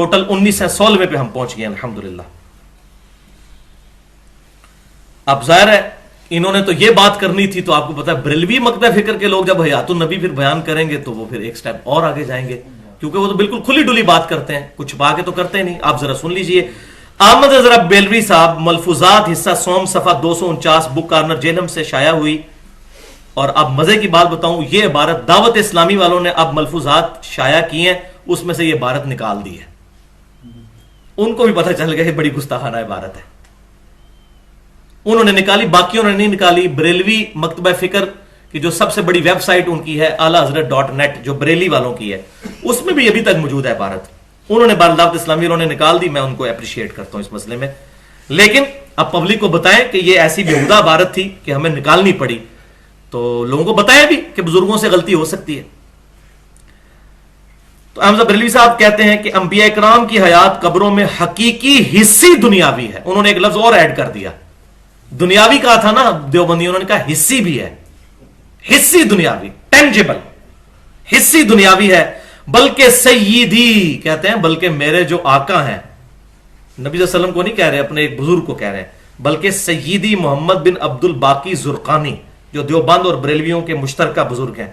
Total 1996 پہ ہم پہنچ گئے الحمدللہ. اب ظاہر ہے انہوں نے تو یہ بات کرنی تھی، تو آپ کو پتا ہے بریلوی مکتب فکر کے لوگ جب حیات النبی پھر بیان کریں گے تو وہ پھر ایک سٹیپ اور آگے جائیں گے، کیونکہ وہ تو بالکل کھلی ڈلی بات کرتے ہیں، کچھ چھپا کے تو کرتے نہیں. آپ ذرا سن لیجئے احمد حضرت بیلوی صاحب، ملفوظات حصہ سوم صفحہ 249 بک کارنر جیلم سے شائع ہوئی. اور اب مزے کی بات بتاؤں، یہ عبارت دعوت اسلامی والوں نے اب ملفوظات شائع کی ہیں، اس میں سے یہ عبارت نکال دی ہے. ان کو بھی پتہ چل گیا کہ بڑی گستاخانہ عبارت ہے، انہوں نے نکالی، باقیوں نے نہیں نکالی. بریلوی مکتبہ فکر کی جو سب سے بڑی ویب سائٹ ان کی ہے اعلیحضرت.net، جو بریلی والوں کی ہے، اس میں بھی ابھی تک موجود ہے عبارت. انہوں نے دعوت اسلامی انہوں نے نکال دی، میں ان کو اپریشیٹ کرتا ہوں اس مسئلے میں. لیکن اب پبلک کو بتائیں کہ یہ ایسی بیہودہ عبارت تھی کہ ہمیں نکالنی پڑی، تو لوگوں کو بتائیں بھی کہ بزرگوں سے غلطی ہو سکتی ہے. تو احمد بریلوی صاحب کہتے ہیں کہ انبیاء کرام کی حیات قبروں میں حقیقی حصی دنیاوی ہے. انہوں نے ایک لفظ اور ایڈ کر دیا، دنیاوی کہا تھا نا دیوبندی، انہوں نے کہا حصی بھی ہے، حصی دنیاوی، ٹینجیبل، حصی دنیاوی ہے. بلکہ سیدی کہتے ہیں، بلکہ میرے جو آقا ہیں، نبی صلی اللہ علیہ وسلم کو نہیں کہہ رہے، اپنے ایک بزرگ کو کہہ رہے ہیں، بلکہ سیدی محمد بن عبد الباقی زرقانی، جو دیوبند اور بریلویوں کے مشترکہ بزرگ ہیں،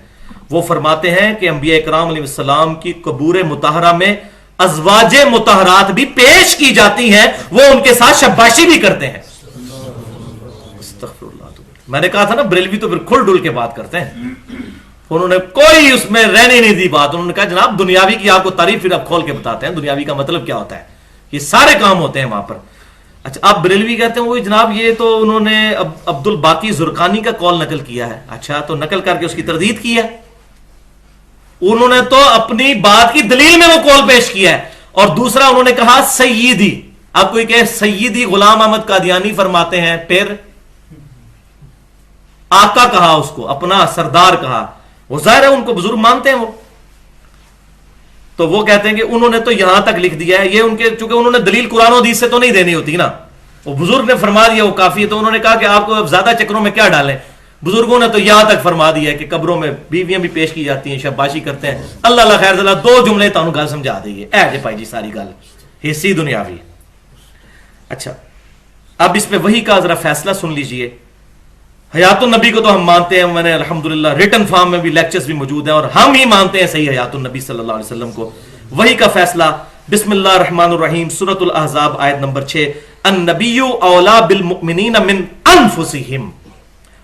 وہ فرماتے ہیں کہ انبیاء کرام علیہ السلام کی قبور مطہرہ میں ازواج مطہرات بھی پیش کی جاتی ہیں، وہ ان کے ساتھ شباشی بھی کرتے ہیں. میں نے کہا تھا نا بریلوی تو پھر کھل ڈل کے بات کرتے ہیں، انہوں نے کوئی اس میں رہنے نہیں دی بات. انہوں نے کہا جناب دنیاوی کی آپ کو تعریف پھر اب کھول کے بتاتے ہیں دنیاوی کا مطلب کیا ہوتا ہے، یہ سارے کام ہوتے ہیں وہاں پر. اچھا آپ بریلوی کہتے ہیں وہ جناب یہ تو انہوں نے عبد الباقی زرقانی کا قول نقل کیا ہے. اچھا تو نقل کر کے اس کی تردید کی ہے، انہوں نے تو اپنی بات کی دلیل میں وہ قول پیش کیا ہے. اور دوسرا انہوں نے کہا سیدی، آپ کوئی کہے سیدی غلام احمد قادیانی فرماتے ہیں، پھر آقا کہا، اس کو اپنا سردار کہا، وہ ظاہر ہے ان کو بزرگ مانتے ہیں وہ. تو وہ کہتے ہیں کہ انہوں نے تو یہاں تک لکھ دیا ہے، یہ ان کے چونکہ انہوں نے دلیل قرآن و حدیث سے تو نہیں دینی ہوتی نا، وہ بزرگ نے فرما دیا وہ کافی ہے. تو انہوں نے کہا کہ آپ کو اب زیادہ چکروں میں کیا ڈالیں، بزرگوں نے تو یہاں تک فرما دیا ہے کہ قبروں میں بیویاں بھی پیش کی جاتی ہیں، شاباشی کرتے ہیں. اللہ اللہ خیر اللہ، دو جملے تو گل سمجھا دئیے اے جی بھائی جی، ساری گل حصی دنیاوی. اچھا اب اس پہ وہی کا ذرا فیصلہ سن لیجئے. حیات النبی کو تو ہم مانتے ہیں، میں نے الحمدللہ ریٹن فارم میں بھی لیکچرز بھی موجود ہیں، اور ہم ہی مانتے ہیں صحیح حیات النبی صلی اللہ علیہ وسلم کو. وہی کا فیصلہ بسم اللہ الرحمن الرحیم، سورۃ الاحزاب آیت نمبر 6، النبی اولا بالمؤمنین من انفسہم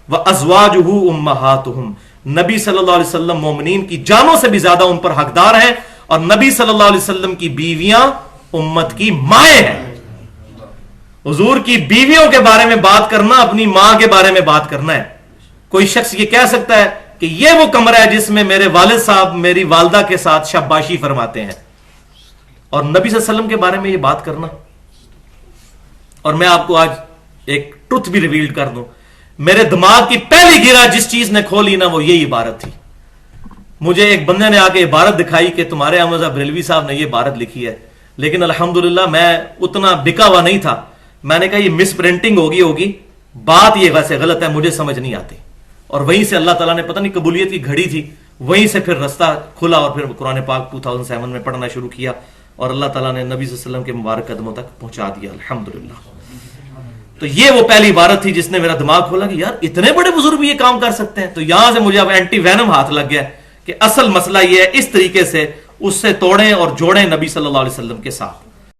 وازواجہ امہاتہم. نبی صلی اللہ علیہ وسلم مومنین کی جانوں سے بھی زیادہ ان پر حقدار ہیں، اور نبی صلی اللہ علیہ وسلم کی بیویاں امت کی مائیں ہیں. حضور کی بیویوں کے بارے میں بات کرنا اپنی ماں کے بارے میں بات کرنا ہے. کوئی شخص یہ کہہ سکتا ہے کہ یہ وہ کمرہ ہے جس میں میرے والد صاحب میری والدہ کے ساتھ شاباشی فرماتے ہیں، اور نبی صلی اللہ علیہ وسلم کے بارے میں یہ بات کرنا. اور میں آپ کو آج ایک ٹروتھ بھی ریویل کر دوں، میرے دماغ کی پہلی گرا جس چیز نے کھولی نا وہ یہی عبارت تھی. مجھے ایک بندے نے آ کے عبارت دکھائی کہ تمہارے احمد بریلوی صاحب نے یہ عبارت لکھی ہے، لیکن الحمدللہ میں اتنا بکا ہوا نہیں تھا. میں نے کہا یہ مس پرنٹنگ ہوگی، بات یہ ویسے غلط ہے، مجھے سمجھ نہیں آتی. اور وہیں سے اللہ تعالیٰ نے پتہ نہیں قبولیت کی گھڑی تھی، وہیں سے پھر رستہ کھلا، اور پھر قرآن پاک 2007 میں پڑھنا شروع کیا، اور اللہ تعالیٰ نے نبی صلی اللہ علیہ وسلم کے مبارک قدموں تک پہنچا دیا الحمدللہ. تو یہ وہ پہلی عبارت تھی جس نے میرا دماغ کھولا کہ یار اتنے بڑے بزرگ بھی یہ کام کر سکتے ہیں. تو یہاں سے مجھے اب اینٹی وینم ہاتھ لگ گیا کہ اصل مسئلہ یہ ہے، اس طریقے سے اس سے توڑیں اور جوڑیں نبی صلی اللہ علیہ وسلم کے ساتھ.